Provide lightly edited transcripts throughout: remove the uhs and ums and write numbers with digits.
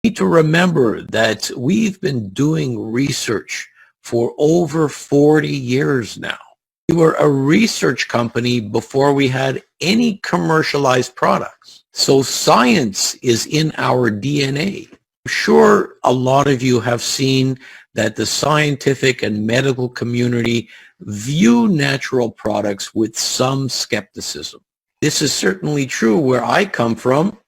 need to remember that we've been doing research for over 40 years now. We were a research company before we had any commercialized products. So science is in our DNA. I'm sure a lot of you have seen that the scientific and medical community view natural products with some skepticism. This is certainly true where I come from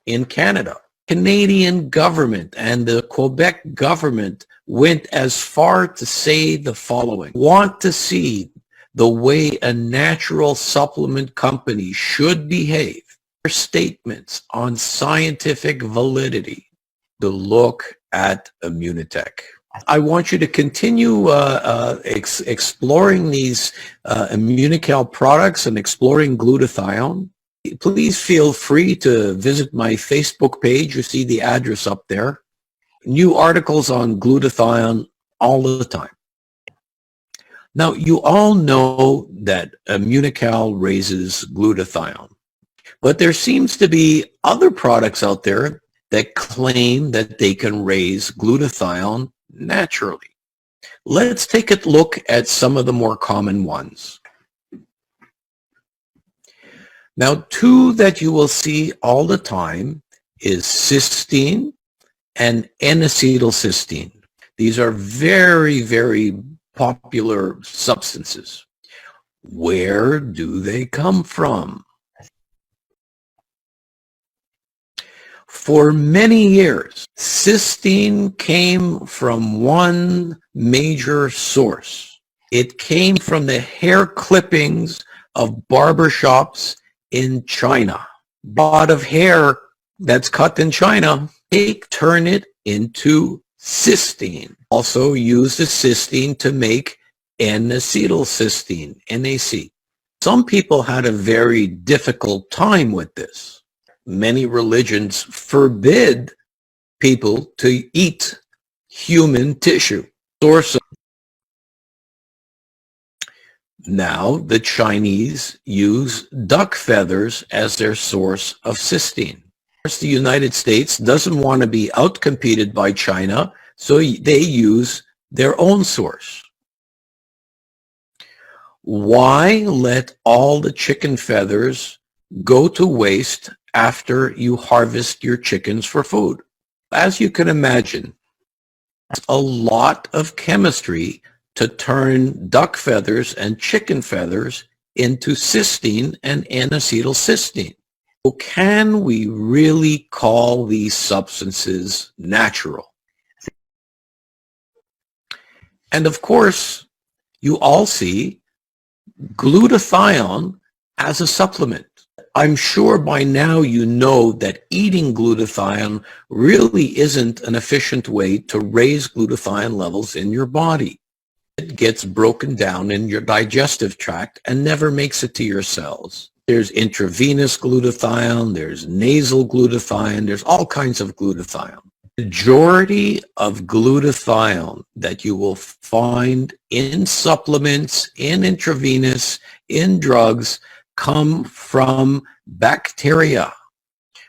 in Canada. Canadian government and the Quebec government went as far to say the following: want to see the way a natural supplement company should behave. Their statements on scientific validity to look at Immunotech. I want you to continue exploring these Immunical products and exploring glutathione. Please feel free to visit my Facebook page. You see the address up there. New articles on glutathione all the time. Now, you all know that Immunical raises glutathione, but there seems to be other products out there that claim that they can raise glutathione naturally. Let's take a look at some of the more common ones. Now, two that you will see all the time is cysteine and N-acetylcysteine. These are very, very popular substances. Where do they come from? For many years, cysteine came from one major source. It came from the hair clippings of barbershops in China. Bought of hair that's cut in China, they turn it into cysteine. Also use the cysteine to make N-acetylcysteine, NAC. Some people had a very difficult time with this. Many religions forbid people to eat human tissue. Now the Chinese use duck feathers as their source of cysteine. Of course, the United States doesn't want to be outcompeted by China, so they use their own source. Why let all the chicken feathers go to waste after you harvest your chickens for food? As you can imagine, it's a lot of chemistry to turn duck feathers and chicken feathers into cysteine and N-acetylcysteine. So can we really call these substances natural? And of course, you all see glutathione as a supplement. I'm sure by now you know that eating glutathione really isn't an efficient way to raise glutathione levels in your body. It gets broken down in your digestive tract and never makes it to your cells. There's intravenous glutathione, there's nasal glutathione, there's all kinds of glutathione. The majority of glutathione that you will find in supplements, in intravenous, in drugs, come from bacteria.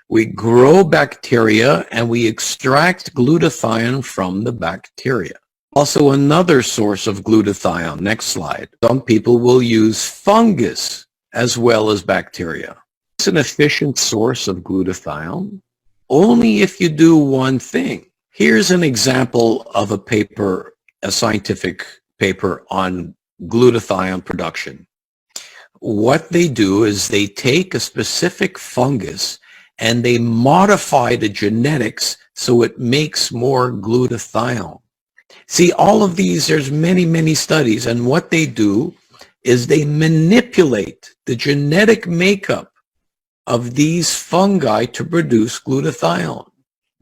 We grow bacteria and we extract glutathione from the bacteria. Also another source of glutathione, next slide. Some people will use fungus as well as bacteria. It's an efficient source of glutathione only if you do one thing. Here's an example of a paper, a scientific paper on glutathione production. What they do is they take a specific fungus and they modify the genetics so it makes more glutathione. See, all of these, there's many, many studies, and what they do is they manipulate the genetic makeup of these fungi to produce glutathione.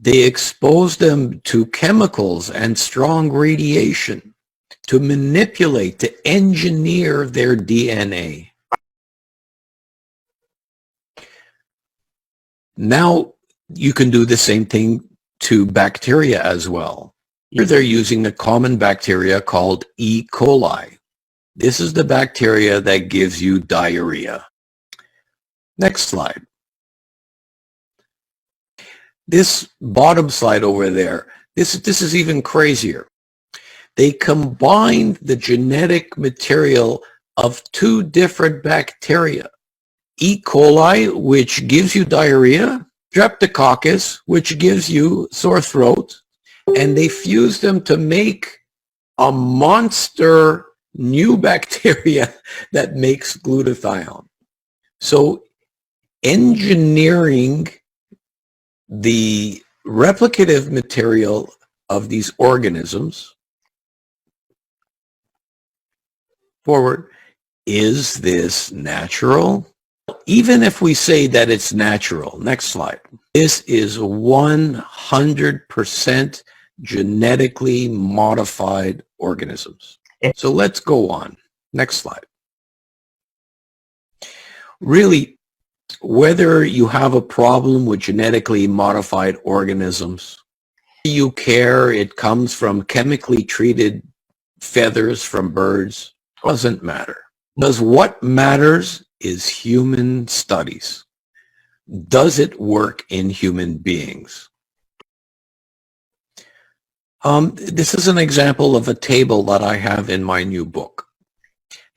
They expose them to chemicals and strong radiation to manipulate, to engineer their DNA. Now you can do the same thing to bacteria as well. Here they're using a common bacteria called E. coli. This is the bacteria that gives you diarrhea. Next slide. This bottom slide over there, this is even crazier. They combined the genetic material of two different bacteria. E. coli, which gives you diarrhea, Streptococcus, which gives you sore throat, and they fused them to make a monster new bacteria that makes glutathione. So engineering the replicative material of these organisms forward, is this natural? Even if we say that it's natural, next slide, this is 100% genetically modified organisms. So let's go on. Next slide. Really, whether you have a problem with genetically modified organisms, you care it comes from chemically treated feathers from birds, doesn't matter. Because what matters is human studies. Does it work in human beings? This is an example of a table that I have in my new book.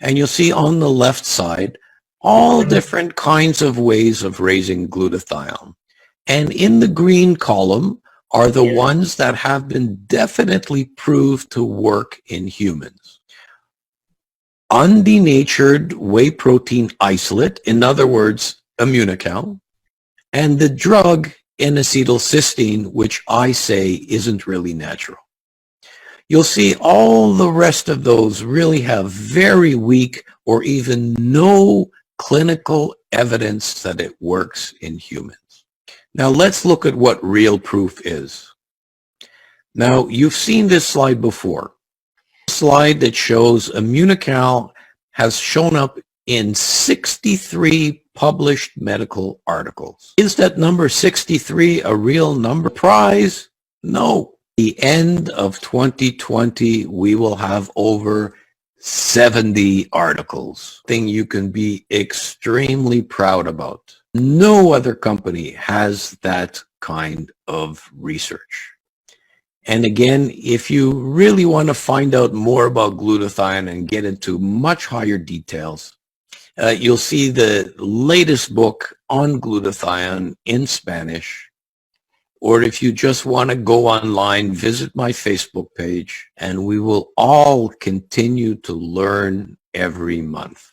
And you'll see on the left side all different kinds of ways of raising glutathione. And in the green column are the ones that have been definitely proved to work in humans. Undenatured whey protein isolate, in other words, Immunical, and the drug N-acetylcysteine, which I say isn't really natural. You'll see all the rest of those really have very weak or even no clinical evidence that it works in humans. Now let's look at what real proof is. Now you've seen this slide before. Slide that shows Immunical has shown up in 63 published medical articles. Is that number 63 a real number? Prize? No. The end of 2020, we will have over 70 articles. Thing you can be extremely proud about. No other company has that kind of research. And again, if you really want to find out more about glutathione and get into much higher details, you'll see the latest book on glutathione in Spanish. Or if you just want to go online, visit my Facebook page, and we will all continue to learn every month.